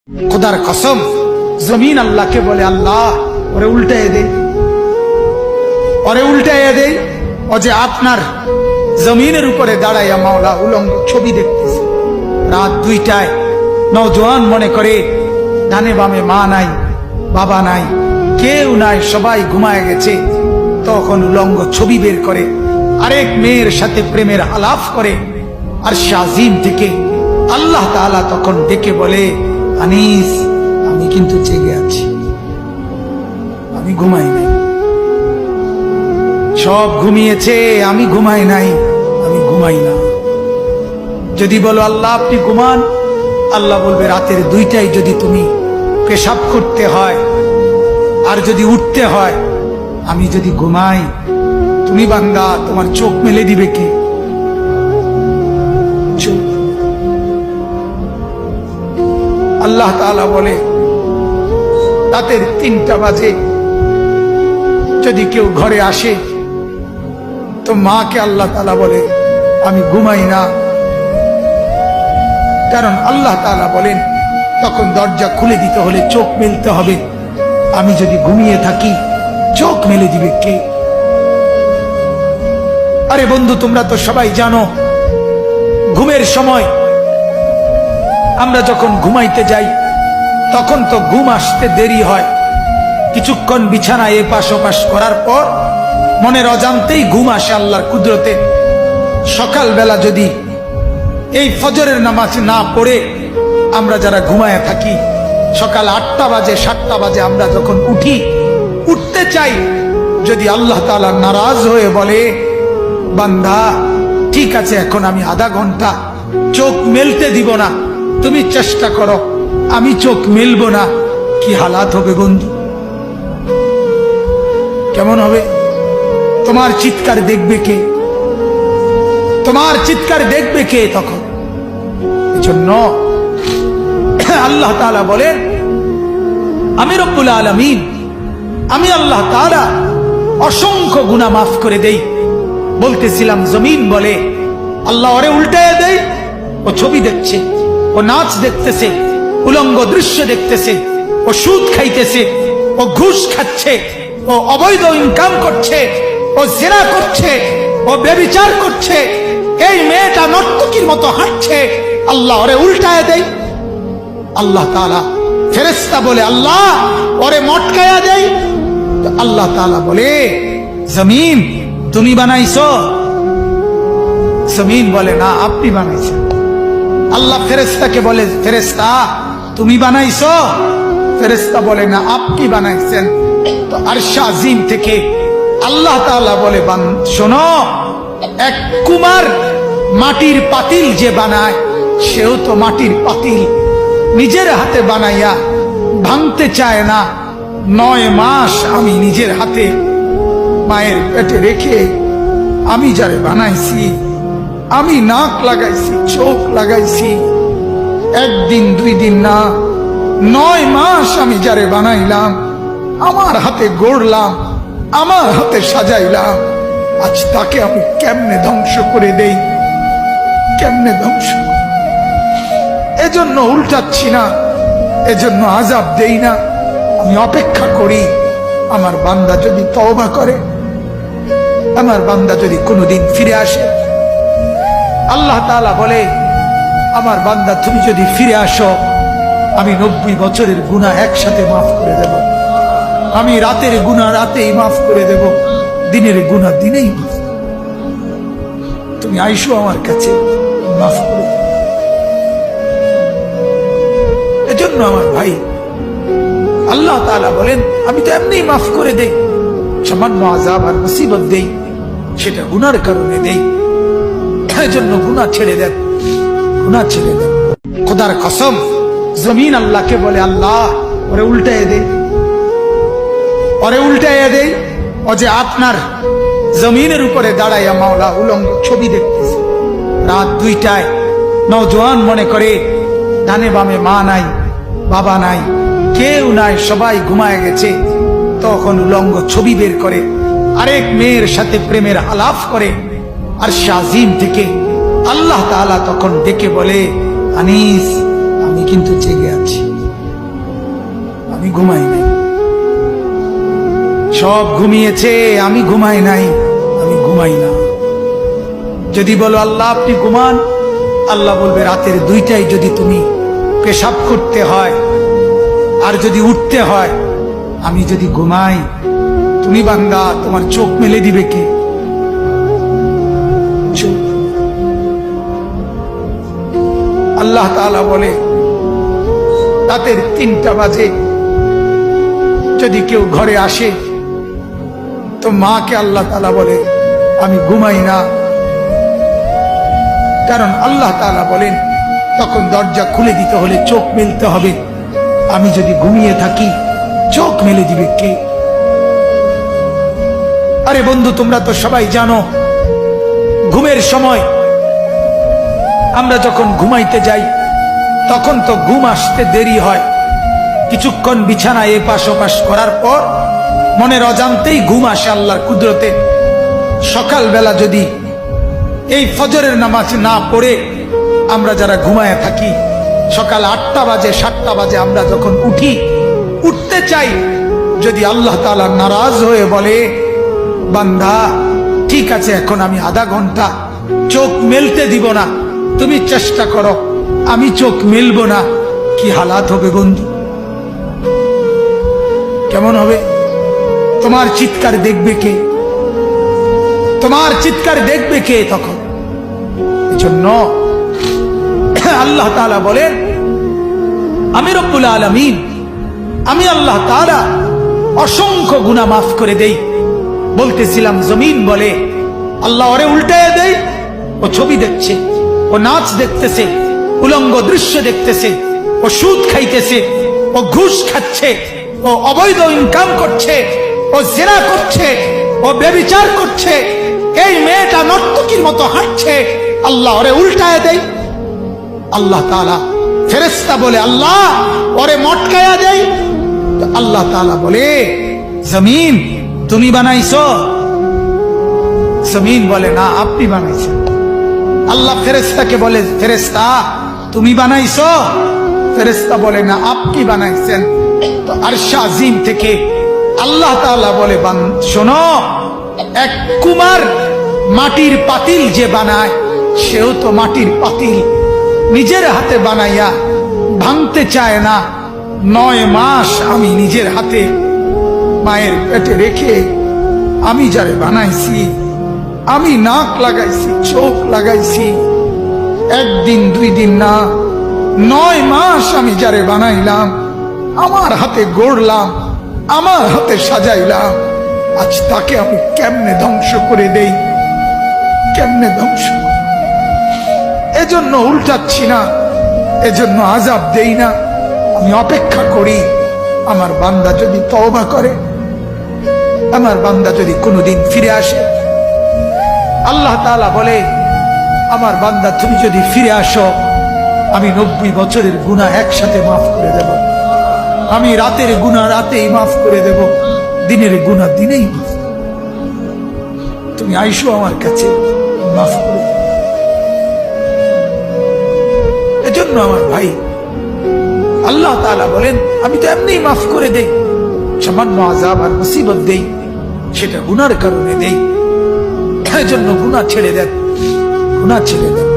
खुदार कसम जमीन अल्लाह के बोले अल्लाह ওরে উল্টাইয়ে দেই ও যে আপনার জমিনের উপরে দাঁড়াইয়া মাওলা উলঙ্গ ছবি দেখতেছে। রাত 2টায় নওজোয়ান মনে করে ডানে বামে মা নাই বাবা নাই কেউ নাই, সবাই ঘুমায় গেছে। তখন উলঙ্গ ছবি বের করে আরেক মেয়ের সাথে প্রেমের আলাপ করে। আর শাজিম থেকে আল্লাহ তাআলা তখন ডেকে বলে, আনিস আমি কিন্তু জেগে আছি, আমি ঘুমাই নাই। সব ঘুমিয়েছে, আমি ঘুমাই নাই, আমি ঘুমাই না। যদি বলো আল্লাহ আপনি ঘুমান, আল্লাহ বলবে রাতের 2টায় যদি তুমি পেশাব করতে হয় আর যদি উঠতে হয়, আমি যদি ঘুমাই, তুমি বান্দা তোমার চোখ মেলে দিবে কি? আল্লাহ তাআলা বলে রাতের 3টা বাজে যদি কেউ ঘরে আসে তো মাকে আল্লাহ তাআলা বলে আমি ঘুমাই না। কারণ আল্লাহ তাআলা বলেন তখন দরজা খুলে দিতে হলে চোখ মেলতে হবে। আমি যদি ঘুমিয়ে থাকি চোখ মেলে দিবে কে? আরে বন্ধু, তোমরা তো সবাই জানো ঘুমের সময় আমরা যখন ঘুমাইতে যাই তখন তো ঘুম আসতে দেরি হয়। কিছুক্ষণ বিছানায় এপাশ ওপাশ করার পর মনের অজান্তেই ঘুম আসে আল্লাহর কুদরতে। সকালবেলা যদি এই ফজরের নামাজ না পড়ে আমরা যারা ঘুমায় থাকি, সকাল 8টা বাজে 7টা বাজে আমরা যখন উঠতে চাই, যদি আল্লাহ তাআলা নারাজ হয়ে বলে বান্দা ঠিক আছে এখন আমি আধা ঘন্টা চোখ মেলতে দিব না, তুমি চেষ্টা করো, আমি চোখ মেলবো না, কি হালাত হবে বন্ধু? কেমন হবে? তোমার চিৎকার দেখবে কে? তোমার চিৎকার দেখবে কে তখন? এজন্য আল্লাহ তাআলা বলেন আমি রব্বুল আলামিন, আমি আল্লাহ তাআলা অসংখ্য গুনাহ মাফ করে দেই। বলতেছিলাম জমিন বলে আল্লাহ ওরে উল্টায় দেই, ও ছবি দেখছে, ও নাচ দেখতেছে, উলঙ্গ দৃশ্য দেখতেছে, ও সুদ খাইতেছে, ও ঘুষ খাচ্ছে, ও অবৈধ ইনকাম করছে, ও জিনা করছে, ও ব্যভিচার করছে। এই মেয়েটা নর্তকীর মতো হাঁটছে, আল্লাহ ওরে উল্টায় দেই। আল্লাহ তাআলা ফেরেশতা বলে আল্লাহ ওরে মটকায়া দেই। আল্লাহ তাআলা বলে জমিন তুমি বানাইছো? জমিন বলে না আপনি বানাইছেন। আল্লাহ ফেরেশতাকে বলে ফেরেশতা তুমি বানাইছো? ফেরেশতা বলে না আপনি বানাইছেন। তো আরশ আজিম থেকে আল্লাহ তাআলা বলে শোনো, এক কুমার মাটির পাতিল যে বানায় সেও তো মাটির পাতিল নিজের হাতে বানাইয়া ভাঙতে চায় না। 9 মাস আমি নিজের হাতে মায়ের পেটে রেখে আমি যারে বানাইছি, আমি নাক লাগাইছি, চোখ লাগাইছি, 1 দিন 2 দিন না, 9 মাস আমি যারে বানাইলাম, আমার হাতে গড়লাম, আমার হাতে সাজাইলাম, আজ তাকে আমি কেমনে ধ্বংস করে দেই? কেমনে ধ্বংস? এজন্য উল্টাচ্ছি না, এজন্য আযাব দেই না। আমি অপেক্ষা করি আমার বান্দা যদি তওবা করে, আমার বান্দা যদি কোনোদিন ফিরে আসে। আল্লাহ তাআলা বলে আমার বান্দা তুমি যদি ফিরে আসো, আমি 90 বছরের গুনাহ একসাথে মাফ করে দেব। আমি রাতের গুনাহ রাতেই মাফ করে দেব, দিনের গুনাহ দিনেই মাফ। তুমি আইসো আমার কাছে, মাফ করে দেব। এজন্য আমার ভাই আল্লাহ তাআলা বলেন আমি তো এমনি মাফ করে দেই, সামান্য আযাব আর মুসিবত দেই, সেটা গুনার কারণে দেই। এজন্য গুনাহ ছেড়ে দেন, গুনাহ ছেড়ে দেন। খোদার কসম জমিন আল্লাহকে বলে আল্লাহ ওরে উল্টাইয়ে দেই, ওরে উল্টাইয়ে দেই। ও যে আপনার জমিনের উপরে দাঁড়াইয়া মাওলা উলঙ্গ ছবি দেখতেছে। রাত 2টায় নওজোয়ান মনে করে ডানে বামে মা নাই বাবা নাই কেউ নাই, সবাই ঘুমায় গেছে। তখন উলঙ্গ ছবি বের করে আরেক মেয়ের সাথে প্রেমের আলাপ করে। আর শাজিম থেকে আল্লাহ তাআলা তখন ডেকে বলে আনিস আমি কিন্তু জেগে আছি। ঘুমাই নাই। সব ঘুমিয়েছে, আমি ঘুমাই নাই, আমি ঘুমাই না। যদি বলো আল্লাহ আপনি ঘুমান, আল্লাহ বলবে রাতের 2টায় যদি তুমি পেশাব করতে হয় আর যদি উঠতে হয়, আমি যদি ঘুমাই, তুমি বান্দা তোমার চোখ মেলে দিবে কে? চোখ। আল্লাহ তাআলা বলে রাতের 3টা বাজে যদি কেউ ঘরে আসে, তো মাকে আল্লাহ তাআলা বলে আমি ঘুমাই না। কারণ আল্লাহ তাআলা বলেন তখন দরজা খুলে দিতে হলে চোখ মেলতে হবে। আমি যদি ঘুমিয়ে থাকি, চোখ মেলে দিবে কে? আরে বন্ধু, তোমরা তো সবাই জানো ঘুমের সময় আমরা যখন ঘুমাইতে যাই তখন তো ঘুম আসতে দেরি হয়। কিছুক্ষণ বিছানায় এপাশ ওপাশ করার পর মনের অজান্তেই ঘুম আসে আল্লাহর কুদরতে। সকালবেলা যদি এই ফজরের নামাজ না পড়ে আমরা যারা ঘুমায় থাকি, সকাল 8টা বাজে 7টা বাজে আমরা যখন উঠতে চাই, যদি আল্লাহ তাআলা নারাজ হয়ে বলে বান্দা ঠিক আছে এখন আমি আধা ঘন্টা চোখ মেলতে দিব না, তুমি চেষ্টা করো, আমি চোখ মেলবো না, কি হালাত হবে বন্ধু? কেমন হবে? তোমার চিৎকার দেখবে কে? তোমার চিৎকার দেখবে কে তখন? এজন্য আল্লাহ তাআলা বলেন আমি রব্বুল আলামিন, আমি আল্লাহ তাআলা অসংখ্য গুনাহ মাফ করে দেই। বলতেছিলাম জমিন বলে আল্লাহ ওরে উল্টায় দেয়, ও ছবি দেখছে, ও নাচ দেখতেছে, উলঙ্গ দৃশ্য দেখতেছে, ও সুদ খাইতেছে, ও ঘুষ খাচ্ছে, ও অবৈধ ইনকাম করছে, ও জিনা করছে, ও ব্যভিচার করছে, এই মেয়েটা নর্তকীর মতো হাঁটছে, আল্লাহ ওরে উল্টায় দেয়। আল্লাহ তাআলা ফেরেশতা বলে আল্লাহ ওরে মটকায়া দেয়। তো আল্লাহ তাআলা বলে জমিন তুমি বানাইছো? জমিন বলে না আপনি বানাইছেন। আল্লাহ ফেরেশতাকে বলে ফেরেশতা তুমি বানাইছো? ফেরেশতা বলে না আপনি বানাইছেন। তো আরশ আজিম থেকে আল্লাহ তাআলা বলে শোনো, এক কুমার মাটির পাতিল যে বানায়, সেও তো মাটির পাতিল নিজের হাতে বানাইয়া ভাঙতে চায় না। 9 মাস আমি নিজের হাতে মায়ের পেটে রেখে আমি যারে বানাইছি, আমি নাক লাগাইছি, চোখ লাগাইছি, 1 দিন 2 দিন না, 9 মাস আমি যারে বানাইলাম, আমার হাতে গড়লাম, আমার হাতে সাজাইলাম, আজ তাকে আমি কেমনে ধ্বংস করে দেই? কেমনে ধ্বংস? এজন্য উল্টাচ্ছি না, এজন্য আযাব দেই না, আমি অপেক্ষা করি আমার বান্দা যদি তওবা করে, আমার বান্দা যদি কোনোদিন ফিরে আসে। আল্লাহ তাআলা বলে আমার বান্দা তুমি যদি ফিরে আসো, আমি 90 বছরের গুনাহ একসাথে মাফ করে দেব। আমি রাতের গুনাহ রাতেই মাফ করে দেব, দিনের গুনাহ দিনেই মাফ। তুমি আইসো আমার কাছে, মাফ করে দেব। এজন্য আমার ভাই আল্লাহ তাআলা বলেন আমি তো এমনিই মাফ করে দেই, সামান্য আযাব আর মুসিবত দেই, সেটা গুনার কারণে দেই। এজন্য গুনাহ ছেড়ে দেন, গুনাহ ছেড়ে দেন।